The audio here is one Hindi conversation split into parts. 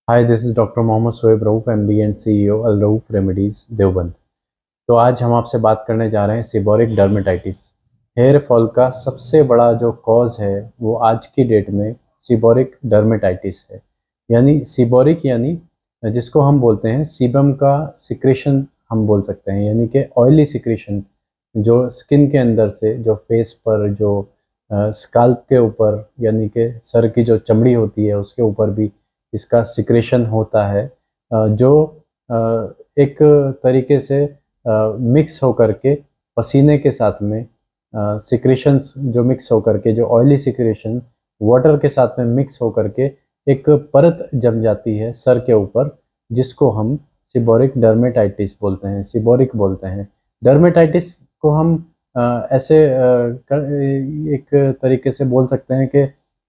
Hi, this is doctor Mohammad Shoaib Rauf, MD and CEO Al Rauf remedies Deoband. तो आज हम आपसे बात करने जा रहे हैं सीबोरिक डर्मेटाइटिस। हेयर फॉल का सबसे बड़ा जो कॉज़ है वो आज की डेट में सीबोरिक डर्मेटाइटिस है। यानी सीबोरिक यानी जिसको हम बोलते हैं सीबम का सिक्रेशन हम बोल सकते हैं, यानी कि ऑयली सिक्रेशन जो स्किन के अंदर से जो फेस पर जो स्काल्प के ऊपर यानी कि सर की जो चमड़ी होती है उसके ऊपर भी इसका सिक्रेशन होता है, जो अ, एक तरीके से मिक्स होकर के पसीने के साथ में सिक्रेशंस जो मिक्स होकर के जो ऑयली सिक्रेशन वाटर के साथ में मिक्स होकर के एक परत जम जाती है सर के ऊपर, जिसको हम सीबोरिक डर्मेटाइटिस बोलते हैं, सीबोरिक बोलते हैं। डर्मेटाइटिस को हम ऐसे एक तरीके से बोल सकते हैं कि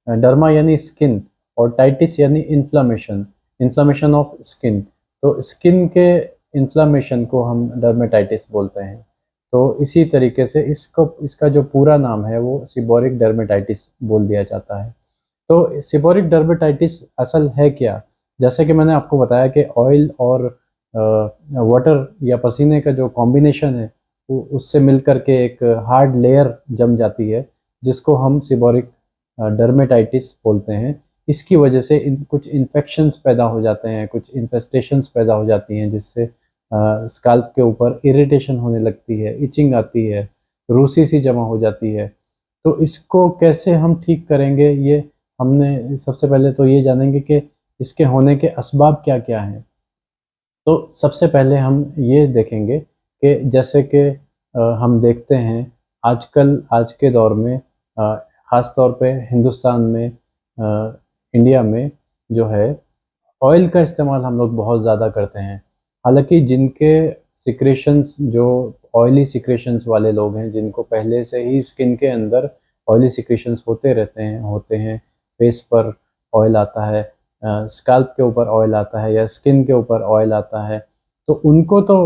डर्मा यानी स्किन और टाइटिस यानी इन्फ्लामेशन, इन्फ्लामेशन ऑफ स्किन। तो स्किन के इन्फ्लामेशन को हम डर्मेटाइटिस बोलते हैं। तो इसी तरीके से इसका जो पूरा नाम है वो सीबोरिक डर्मेटाइटिस बोल दिया जाता है। तो सीबोरिक डर्मेटाइटिस असल है क्या? जैसे कि मैंने आपको बताया कि ऑयल और वाटर या पसीने का जो कॉम्बिनेशन है उससे मिलकर के एक हार्ड लेयर जम जाती है, जिसको हम सीबोरिक डर्मेटाइटिस बोलते हैं। इसकी वजह से कुछ इन्फेक्शंस पैदा हो जाते हैं, कुछ इन्फेस्टेशंस पैदा हो जाती हैं, जिससे स्काल्प के ऊपर इरिटेशन होने लगती है, इचिंग आती है, रूसी सी जमा हो जाती है। तो इसको कैसे हम ठीक करेंगे, ये हमने सबसे पहले तो ये जानेंगे कि इसके होने के असबाब क्या-क्या हैं। तो सबसे पहले हम ये देखेंगे कि जैसे कि हम देखते हैं आजकल आज के दौर में ख़ास तौर पे हिंदुस्तान में, इंडिया में जो है ऑयल का इस्तेमाल हम लोग बहुत ज़्यादा करते हैं। हालाँकि जिनके सिक्रेशंस जो ऑयली सिक्रेशंस वाले लोग हैं, जिनको पहले से ही स्किन के अंदर ऑयली सिक्रेशंस होते हैं, फेस पर ऑयल आता है, स्कैल्प के ऊपर ऑयल आता है या स्किन के ऊपर ऑयल आता है, तो उनको तो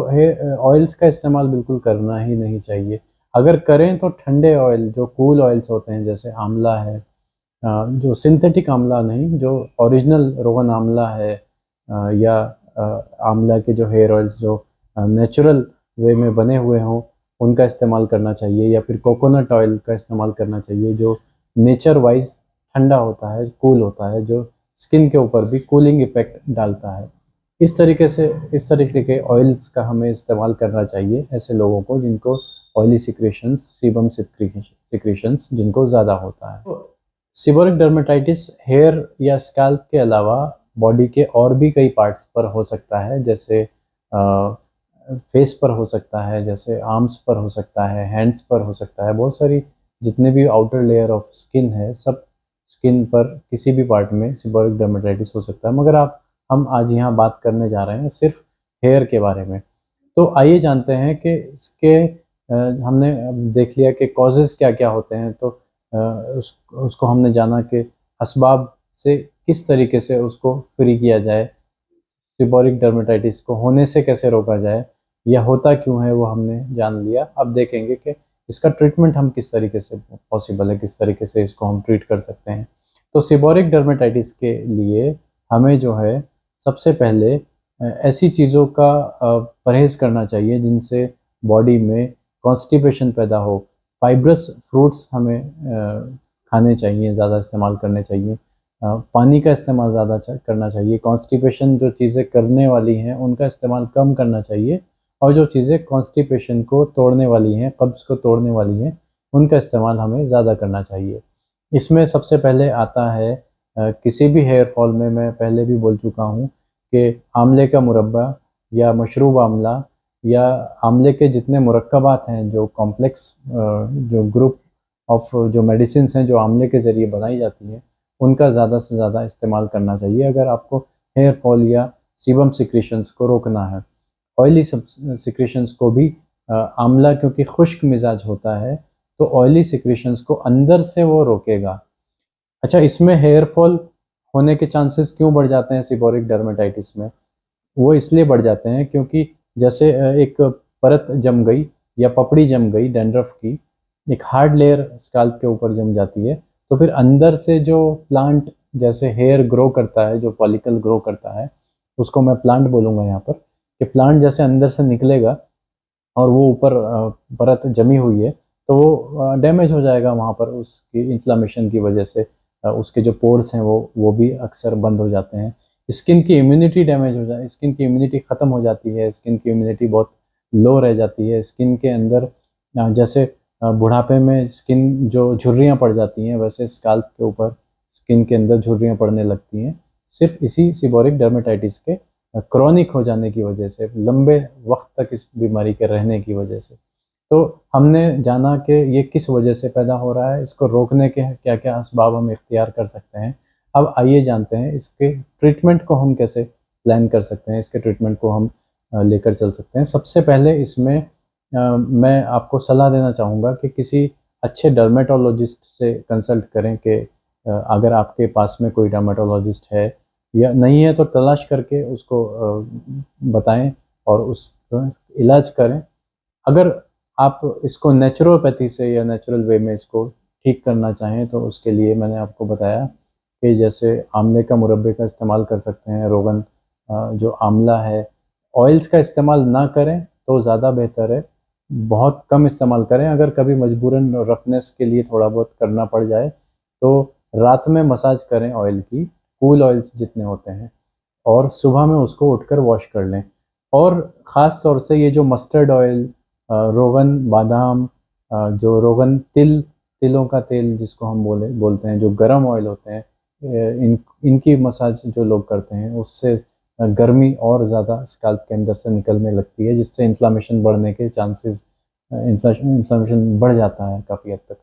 ऑयल्स का इस्तेमाल बिल्कुल करना ही नहीं चाहिए। अगर करें तो ठंडे ऑयल जो कूल ऑयल्स होते हैं, जैसे आंवला है, जो सिंथेटिक आंवला नहीं, जो ओरिजिनल रोगन आंवला है, या अ, आंवला के जो हेयर ऑयल्स जो नेचुरल वे में बने हुए हों, उनका इस्तेमाल करना चाहिए, या फिर कोकोनट ऑयल का इस्तेमाल करना चाहिए, जो नेचर वाइज़ ठंडा होता है, कूल होता है, जो स्किन के ऊपर भी कूलिंग इफ़ेक्ट डालता है। इस तरीके के ऑयल्स का हमें इस्तेमाल करना चाहिए ऐसे लोगों को जिनको ऑयली सिक्रेशंस, सीबम सिक्रेशंस जिनको ज़्यादा होता है। तो सीबोरिक डर्मेटाइटिस हेयर या स्कैल्प के अलावा बॉडी के और भी कई पार्ट्स पर हो सकता है, जैसे फेस पर हो सकता है, जैसे आर्म्स पर हो सकता है, हैंड्स पर हो सकता है। बहुत सारी जितने भी आउटर लेयर ऑफ स्किन है, सब स्किन पर किसी भी पार्ट में सीबोरिक डर्मेटाइटिस हो सकता है। मगर हम आज यहाँ बात करने जा रहे हैं सिर्फ हेयर के बारे में। तो आइए जानते हैं कि इसके हमने देख लिया कि कॉजेज़ क्या-क्या होते हैं, तो उसको हमने जाना कि असबाब से किस तरीके से उसको फ्री किया जाए, सीबोरिक डर्मेटाइटिस को होने से कैसे रोका जाए या होता क्यों है वो हमने जान लिया। अब देखेंगे कि इसका ट्रीटमेंट हम किस तरीके से पॉसिबल है, किस तरीके से इसको हम ट्रीट कर सकते हैं। तो सीबोरिक डर्मेटाइटिस के लिए हमें जो है सबसे पहले ऐसी चीज़ों का परहेज़ करना चाहिए जिनसे बॉडी में कॉन्स्टिपेशन पैदा हो। फाइब्रस फ्रूट्स हमें खाने चाहिए, ज़्यादा इस्तेमाल करने चाहिए। पानी का इस्तेमाल ज़्यादा करना चाहिए। कॉन्स्टिपेशन जो चीज़ें करने वाली हैं उनका इस्तेमाल कम करना चाहिए, और जो चीज़ें कॉन्स्टिपेशन को तोड़ने वाली हैं, कब्ज़ को तोड़ने वाली हैं, उनका इस्तेमाल हमें ज़्यादा करना चाहिए। इसमें सबसे पहले आता है किसी भी हेयर फॉल में, मैं पहले भी बोल चुका हूँ कि आंवले का मुरब्बा या मशरूब आंवला या आंवले के जितने मुरक्कबात हैं, जो कॉम्प्लेक्स जो ग्रुप ऑफ जो मेडिसिन्स हैं जो आंवले के ज़रिए बनाई जाती हैं, उनका ज़्यादा से ज़्यादा इस्तेमाल करना चाहिए अगर आपको हेयर फॉल या सीबम सिक्रेशंस को रोकना है। ऑयली सिक्रेशंस को भी आंवला क्योंकि खुश्क मिजाज होता है, तो ऑयली सिक्रेशंस को अंदर से वो रोकेगा। अच्छा, इसमें हेयर फॉल होने के चांसेस क्यों बढ़ जाते हैं सीबोरिक डर्मेटाइटिस में? वो इसलिए बढ़ जाते हैं क्योंकि जैसे एक परत जम गई या पपड़ी जम गई डैंड्रफ की, एक हार्ड लेयर स्कैल्प के ऊपर जम जाती है, तो फिर अंदर से जो प्लांट जैसे हेयर ग्रो करता है, जो फॉलिकल ग्रो करता है, उसको मैं प्लांट बोलूँगा यहाँ पर, कि प्लांट जैसे अंदर से निकलेगा और वो ऊपर परत जमी हुई है, तो वो डैमेज हो जाएगा वहाँ पर उसकी इन्फ्लेमेशन की वजह से। उसके जो पोर्स हैं वो भी अक्सर बंद हो जाते हैं। स्किन की इम्यूनिटी डैमेज हो जाए, स्किन की इम्यूनिटी ख़त्म हो जाती है, स्किन की इम्यूनिटी बहुत लो रह जाती है। स्किन के अंदर जैसे बुढ़ापे में स्किन जो झुर्रियाँ पड़ जाती हैं, वैसे स्काल्प के ऊपर स्किन के अंदर झुर्रियाँ पड़ने लगती हैं, सिर्फ इसी सीबोरिक डर्मेटाइटिस के क्रॉनिक हो जाने की वजह से, लंबे वक्त तक इस बीमारी के रहने की वजह से। तो हमने जाना कि ये किस वजह से पैदा हो रहा है, इसको रोकने के क्या क्या असबाब हम इख्तियार कर सकते हैं। अब आइए जानते हैं इसके ट्रीटमेंट को हम कैसे प्लान कर सकते हैं, इसके ट्रीटमेंट को हम लेकर चल सकते हैं। सबसे पहले इसमें मैं आपको सलाह देना चाहूँगा कि किसी अच्छे डर्मेटोलॉजिस्ट से कंसल्ट करें कि अगर आपके पास में कोई डर्मेटोलॉजिस्ट है या नहीं है तो तलाश करके उसको बताएं और उसका इलाज करें। अगर आप इसको नेचुरोपैथी से या नेचुरल वे में इसको ठीक करना चाहें तो उसके लिए मैंने आपको बताया कि जैसे आंवले का मुरब्बे का इस्तेमाल कर सकते हैं, रोगन जो आंवला है, ऑयल्स का इस्तेमाल ना करें तो ज़्यादा बेहतर है, बहुत कम इस्तेमाल करें। अगर कभी मजबूरन रफनेस के लिए थोड़ा बहुत करना पड़ जाए तो रात में मसाज करें ऑयल की, कूल ऑयल्स जितने होते हैं, और सुबह में उसको उठकर वॉश कर लें। और ख़ास तौर से ये जो मस्टर्ड ऑयल, रोगन बादाम, जो रोगन तिलों का तेल जिसको हम बोलते हैं, जो गरम ऑयल होते हैं, इनकी मसाज जो लोग करते हैं उससे गर्मी और ज़्यादा स्कैल्प के अंदर से निकलने लगती है, जिससे इन्फ्लामेशन बढ़ने के चांसेस, इन्फ्लामेशन बढ़ जाता है काफ़ी हद तक।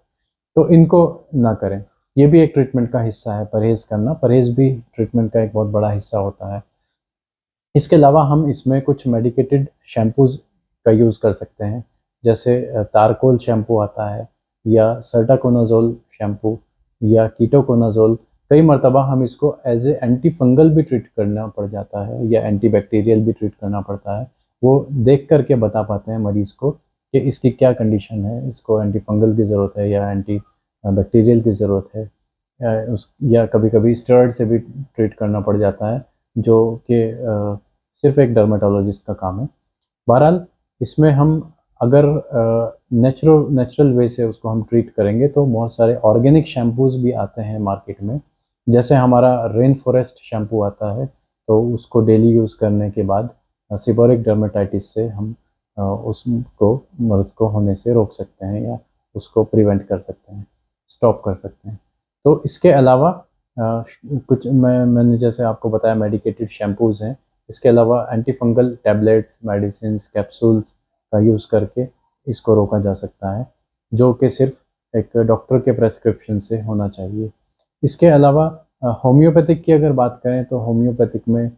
तो इनको ना करें। ये भी एक ट्रीटमेंट का हिस्सा है, परहेज़ करना, परहेज़ भी ट्रीटमेंट का एक बहुत बड़ा हिस्सा होता है। इसके अलावा हम इसमें कुछ मेडिकेटेड शैम्पूज़ का यूज़ कर सकते हैं, जैसे तारकोल शैम्पू आता है, या सर्टाकोनाज़ोल शैम्पू, या कीटोकोनाज़ोल। कई मर्तबा हम इसको एज़ ए एंटी फंगल भी ट्रीट करना पड़ जाता है, या एंटी बैक्टीरियल भी ट्रीट करना पड़ता है। वो देख कर के बता पाते हैं मरीज़ को कि इसकी क्या कंडीशन है, इसको एंटी फंगल की ज़रूरत है या एंटी बैक्टीरियल की ज़रूरत है, या कभी-कभी स्टेरॉइड से भी ट्रीट करना पड़ जाता है, जो कि सिर्फ़ एक डर्मेटोलॉजिस्ट का काम है। बहरहाल इसमें हम अगर नेचुरल वे से उसको हम ट्रीट करेंगे तो बहुत सारे ऑर्गेनिक शैम्पूज़ भी आते हैं मार्केट में। जैसे हमारा रेन फॉरेस्ट शैम्पू आता है, तो उसको डेली यूज़ करने के बाद सीबोरिक डर्मेटाइटिस से हम उसको मर्ज़ को होने से रोक सकते हैं, या उसको प्रिवेंट कर सकते हैं, स्टॉप कर सकते हैं। तो इसके अलावा कुछ मैंने जैसे आपको बताया मेडिकेटेड शैम्पूज़ हैं। इसके अलावा anti fungal tablets, medicines, capsules का यूज़ करके इसको रोका जा सकता है, जो कि सिर्फ एक डॉक्टर के प्रेस्क्रिप्शन से होना चाहिए। इसके अलावा होम्योपैथिक की अगर बात करें तो होम्योपैथिक में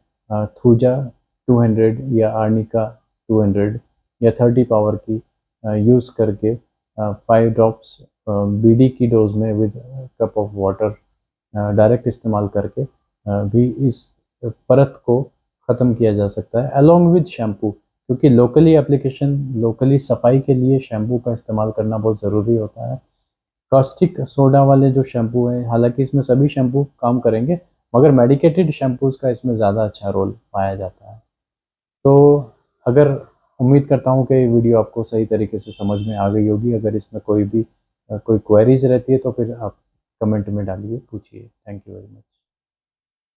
थूजा 200 या आर्निका 200 या 30 पावर की यूज़ करके 5 ड्रॉप्स बीडी की डोज में with cup of water direct इस्तेमाल करके भी इस परत को ख़त्म किया जा सकता है अलोंग विद शैम्पू, क्योंकि लोकली सफाई के लिए शैम्पू का इस्तेमाल करना बहुत ज़रूरी होता है। कास्टिक सोडा वाले जो शैम्पू हैं, हालांकि इसमें सभी शैम्पू काम करेंगे, मगर मेडिकेटेड शैम्पूज़ का इसमें ज़्यादा अच्छा रोल पाया जाता है। तो अगर उम्मीद करता हूँ कि ये वीडियो आपको सही तरीके से समझ में आ गई होगी। अगर इसमें कोई भी कोई क्वेरीज रहती है तो फिर आप कमेंट में डालिए, पूछिए। Thank you very much.